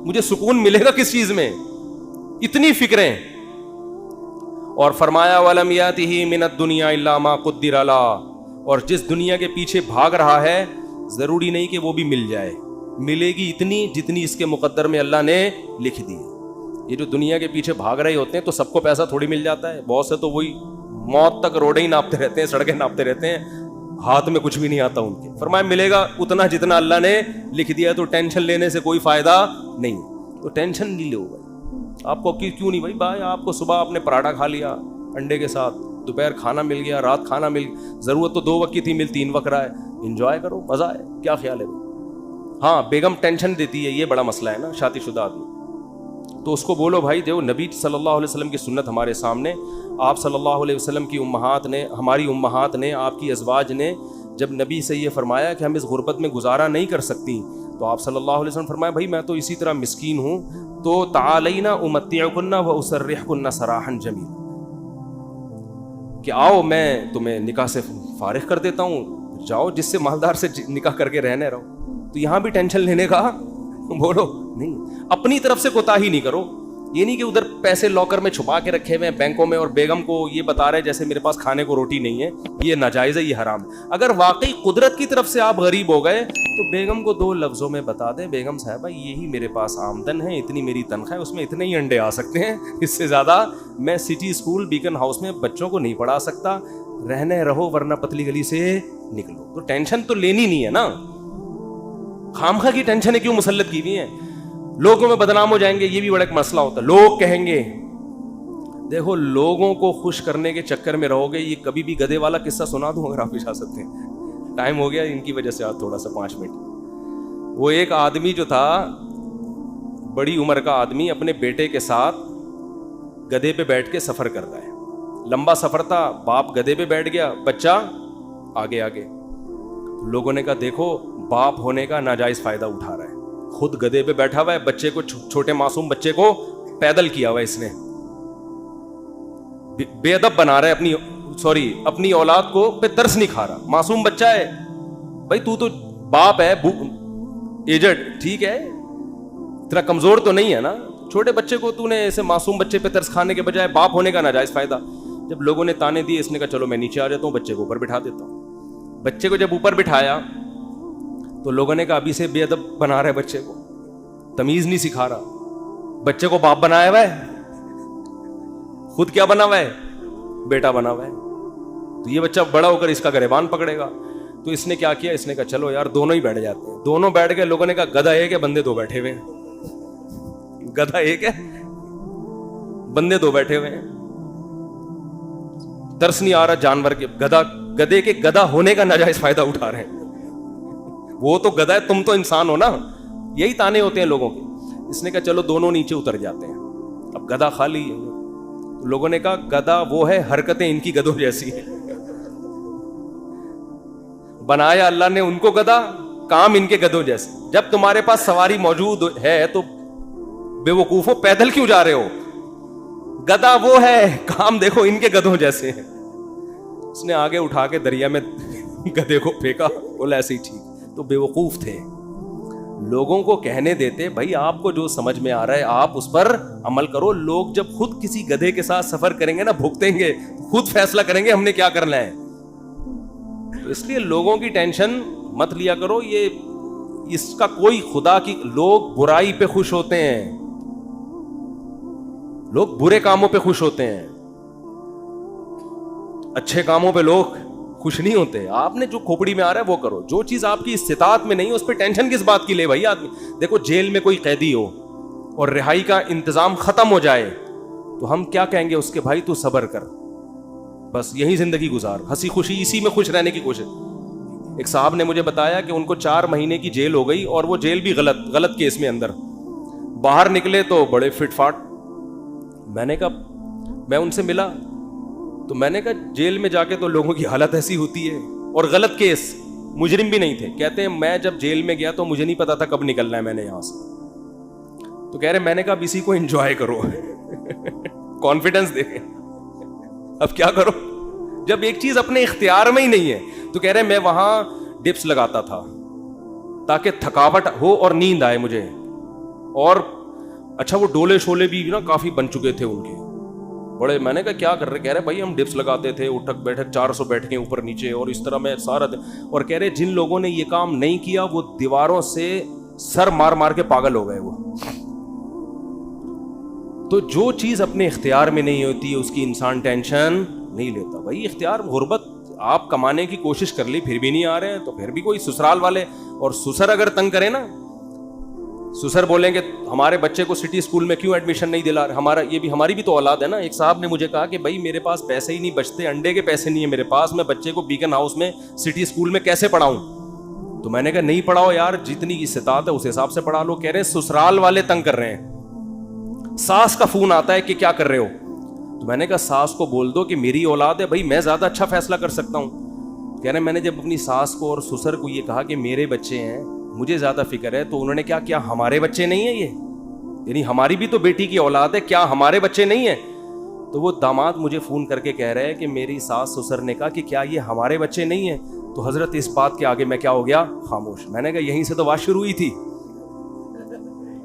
مجھے سکون ملے گا کس چیز میں, اتنی فکریں. اور فرمایا وَلَمْ يَأْتِهِ مِنَ الدُّنْيَا إِلَّا مَا قُدِّرَ لَهُ, اور جس دنیا کے پیچھے بھاگ رہا ہے ضروری نہیں کہ وہ بھی مل جائے, ملے گی اتنی جتنی اس کے مقدر میں اللہ نے لکھ دی. یہ جو دنیا کے پیچھے بھاگ رہے ہوتے ہیں تو سب کو پیسہ تھوڑی مل جاتا ہے. بہت سے تو وہی موت تک روڈیں ہی ناپتے رہتے ہیں, سڑکیں ناپتے رہتے ہیں, ہاتھ میں کچھ بھی نہیں آتا ان کے. فرمایا ملے گا اتنا جتنا اللہ نے لکھ دیا, تو ٹینشن لینے سے کوئی فائدہ نہیں. تو ٹینشن نہیں لو بھائی. آپ کو کیوں نہیں بھائی آپ کو صبح آپ نے پراٹھا کھا لیا انڈے کے ساتھ, دوپہر کھانا مل گیا, رات کھانا مل, ضرورت تو 2 وقت کی تھی, مل 3 وقت رہا ہے, انجوائے کرو, مزہ ہے. کیا خیال ہے بھائی؟ ہاں بیگم ٹینشن دیتی ہے, یہ بڑا مسئلہ ہے نا شادی شدہ آدمی. تو اس کو بولو بھائی دیو نبی صلی اللہ علیہ وسلم کی سنت ہمارے سامنے, آپ صلی اللہ علیہ وسلم کی امہات نے, ہماری امہات نے, آپ کی ازواج نے جب نبی سے یہ فرمایا کہ ہم اس غربت میں گزارا نہیں کر سکتی, تو آپ صلی اللہ علیہ وسلم فرمایا بھائی میں تو اسی طرح مسکین ہوں, تو تعالینا امتعکن و اسرحکن سراحا جمیلا, کہ آؤ میں تمہیں نکاح سے فارغ کر دیتا ہوں, جاؤ جس سے مالدار سے نکاح کر کے رہنے رہو. تو یہاں بھی ٹینشن لینے کا بولو نہیں, اپنی طرف سے کوتاہی نہیں کرو. یہ نہیں کہ ادھر پیسے لاکر میں چھپا کے رکھے ہوئے ہیں بینکوں میں اور بیگم کو یہ بتا رہے جیسے میرے پاس کھانے کو روٹی نہیں ہے. یہ ناجائز ہے, یہ حرام ہے. اگر واقعی قدرت کی طرف سے آپ غریب ہو گئے تو بیگم کو 2 لفظوں میں بتا دیں, بیگم صاحبہ یہی میرے پاس آمدن ہے, اتنی میری تنخواہ ہے, اس میں اتنے ہی انڈے آ سکتے ہیں, اس سے زیادہ میں سٹی اسکول بیکن ہاؤس میں بچوں کو نہیں پڑھا سکتا, رہنے رہو ورنہ پتلی گلی سے نکلو. تو ٹینشن تو لینی نہیں ہے نا, خامخواہ کی ٹینشنیں کیوں مسلط کی ہوئی ہیں؟ لوگوں میں بدنام ہو جائیں گے, یہ بھی بڑا ایک مسئلہ ہوتا ہے. لوگ کہیں گے, دیکھو لوگوں کو خوش کرنے کے چکر میں رہو گے. یہ کبھی بھی گدھے والا قصہ سنا دوں اگر آپ بھی جا سکتے ہیں, ٹائم ہو گیا ان کی وجہ سے آج تھوڑا سا 5 منٹ. وہ ایک آدمی جو تھا, بڑی عمر کا آدمی, اپنے بیٹے کے ساتھ گدھے پہ بیٹھ کے سفر کر رہا ہے. لمبا سفر تھا, باپ گدھے پہ بیٹھ گیا, بچہ آگے آگے. لوگوں نے کہا دیکھو باپ ہونے کا ناجائز فائدہ اٹھا رہا ہے, خود گدھے پہ بیٹھا ہوا ہے, بچے کو, چھوٹے معصوم بچے کو پیدل کیا ہوا ہے اس نے, بے ادب بنا رہا ہے اپنی اولاد کو, پہ ترس نہیں کھا رہا. معصوم بچہ ہے بھائی, تو باپ ہے ایجڈ, ٹھیک ہے, تیرا کمزور تو نہیں ہے نا, چھوٹے بچے کو تو نے ایسے معصوم بچے پہ ترس کھانے کے بجائے باپ ہونے کا ناجائز فائدہ. جب لوگوں نے تانے دیے, اس نے کہا چلو میں نیچے آ جاتا ہوں, بچے کو اوپر بٹھا دیتا ہوں. بچے کو جب اوپر بٹھایا تو لوگوں نے کہا ابھی سے بے ادب بنا رہے بچے کو, تمیز نہیں سکھا رہا. بچے کو باپ بنایا ہوا ہے, خود کیا بنا ہوا ہے, بیٹا بنا ہوا ہے. تو یہ بچہ بڑا ہو کر اس کا گریبان پکڑے گا. تو اس نے کیا کیا, اس نے کہا چلو یار دونوں ہی بیٹھ جاتے ہیں. دونوں بیٹھ گئے. لوگوں نے کہا گدھا ایک ہے, بندے 2 بیٹھے ہوئے ہیں. گدھا ایک ہے, بندے 2 بیٹھے ہوئے ہیں. ترس نہیں آ رہا جانور کے, گدھے کے گدھا ہونے کا ناجائز فائدہ اٹھا رہے ہیں. وہ تو گدھا ہے, تم تو انسان ہو نا. یہی تانے ہوتے ہیں لوگوں کے. اس نے کہا چلو دونوں نیچے اتر جاتے ہیں. اب گدھا خالی ہے. لوگوں نے کہا گدھا وہ ہے, حرکتیں ان کی گدھوں جیسی ہیں. بنایا اللہ نے ان کو گدھا, کام ان کے گدھوں جیسے. جب تمہارے پاس سواری موجود ہے تو بے وقوفو پیدل کیوں جا رہے ہو؟ گدھا وہ ہے, کام دیکھو ان کے گدھوں جیسے ہیں. اس نے آگے اٹھا کے دریا میں گدھے کو پھینکا, بولا ایسے ہی ٹھیک. تو بے وقوف تھے. لوگوں کو کہنے دیتے بھائی آپ کو جو سمجھ میں آ رہا ہے آپ اس پر عمل کرو. لوگ جب خود کسی گدھے کے ساتھ سفر کریں گے نا, بھگتیں گے, خود فیصلہ کریں گے ہم نے کیا کرنا ہے. تو اس لیے لوگوں کی ٹینشن مت لیا کرو. یہ اس کا کوئی خدا کی, لوگ برائی پہ خوش ہوتے ہیں, لوگ برے کاموں پہ خوش ہوتے ہیں, اچھے کاموں پہ لوگ خوش نہیں ہوتے. آپ نے جو کھوپڑی میں آ رہا ہے وہ کرو. جو چیز آپ کی استطاعت میں نہیں ہے اس پہ ٹینشن کس بات کی لے بھائی آدمی. دیکھو جیل میں کوئی قیدی ہو اور رہائی کا انتظام ختم ہو جائے تو ہم کیا کہیں گے اس کے, بھائی تو صبر کر, بس یہی زندگی گزار, ہنسی خوشی اسی میں خوش رہنے کی کوشش. ایک صاحب نے مجھے بتایا کہ ان کو 4 مہینے کی جیل ہو گئی, اور وہ جیل بھی غلط کیس میں اندر. باہر نکلے تو بڑے فٹ فاٹ. میں نے کہا, میں ان سے ملا تو میں نے کہا جیل میں جا کے تو لوگوں کی حالت ایسی ہوتی ہے, اور غلط کیس, مجرم بھی نہیں تھے. کہتے ہیں میں جب جیل میں گیا تو مجھے نہیں پتا تھا کب نکلنا ہے میں نے یہاں سے. تو کہہ رہے میں نے کہا اب اسی کو انجوائے کرو, کانفیڈنس دیکھیں. اب کیا کرو جب ایک چیز اپنے اختیار میں ہی نہیں ہے. تو کہہ رہے میں وہاں ڈپس لگاتا تھا تاکہ تھکاوٹ ہو اور نیند آئے مجھے. اور اچھا وہ ڈولے شولے بھی نا کافی بن چکے تھے ان کے بڑے. میں نے کہا کیا کر رہے؟ کہہ رہے بھائی ہم ڈپس لگاتے تھے, اٹھک بیٹھک 400 بیٹھیں اوپر نیچے, اور اس طرح میں سارا دن. اور کہہ رہے جن لوگوں نے یہ کام نہیں کیا وہ دیواروں سے سر مار مار کے پاگل ہو گئے وہ. تو جو چیز اپنے اختیار میں نہیں ہوتی اس کی انسان ٹینشن نہیں لیتا. بھائی اختیار, غربت, آپ کمانے کی کوشش کر لی پھر بھی نہیں آ رہے ہیں تو پھر بھی کوئی سسرال والے, اور سسر اگر تنگ کرے نا, سسر بولیں گے ہمارے بچے کو سٹی اسکول میں کیوں ایڈمیشن نہیں دلا رہے, ہمارا یہ بھی ہماری بھی تو اولاد ہے نا. ایک صاحب نے مجھے کہا کہ بھائی میرے پاس پیسے ہی نہیں بچتے, انڈے کے پیسے نہیں ہیں میرے پاس, میں بچے کو بیکن ہاؤس میں سٹی اسکول میں کیسے پڑھاؤں. تو میں نے کہا نہیں پڑھاؤ یار, جتنی استطاعت ہے اس حساب سے پڑھا لو. کہہ رہے سسرال والے تنگ کر رہے ہیں, ساس کا فون آتا ہے کہ کیا کر رہے ہو. تو میں نے کہا ساس کو بول دو کہ میری اولاد ہے بھائی, میں زیادہ اچھا فیصلہ کر سکتا ہوں. کہہ رہے میں نے جب اپنی ساس کو اور سسر کو یہ کہا کہ میرے بچے ہیں, مجھے زیادہ فکر ہے, تو انہوں نے کیا ہمارے بچے نہیں ہیں یہ, یعنی ہماری بھی تو بیٹی کی اولاد ہے, کیا ہمارے بچے نہیں ہیں. تو وہ داماد مجھے فون کر کے کہہ رہے ہیں کہ میری ساس سسر نے کہا کہ کیا یہ ہمارے بچے نہیں ہیں. تو حضرت اس بات کے آگے میں کیا ہو گیا, خاموش. میں نے کہا یہیں سے تو بات شروع ہوئی تھی,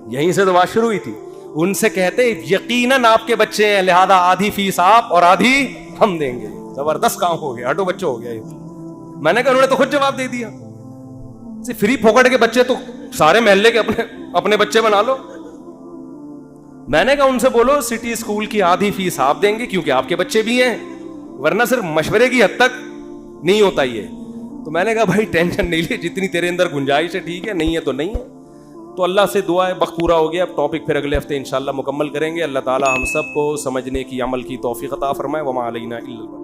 یہیں سے تو بات شروع ہوئی تھی. ان سے کہتے یقیناً آپ کے بچے ہیں، لہذا آدھی فیس آپ اور آدھی ہم دیں گے. زبردست کام ہو گیا، ہٹو بچوں ہو گیا. میں نے کہا انہوں نے تو خود جواب دے دیا، فری پھوکٹ کے بچے تو سارے محلے کے اپنے بچے بنا لو. میں نے کہا ان سے بولو سٹی اسکول کی آدھی فیس آپ دیں گے کیونکہ آپ کے بچے بھی ہیں، ورنہ صرف مشورے کی حد تک نہیں ہوتا یہ. تو میں نے کہا بھائی ٹینشن نہیں لے، جتنی تیرے اندر گنجائش ہے ٹھیک ہے، نہیں ہے تو نہیں ہے. تو اللہ سے دعا ہے وقت پورا ہو گیا. اب ٹاپک پھر اگلے ہفتے انشاءاللہ مکمل کریں گے. اللہ تعالی ہم سب کو سمجھنے کی، عمل کی توفیق عطا فرمائے. وما علینا الا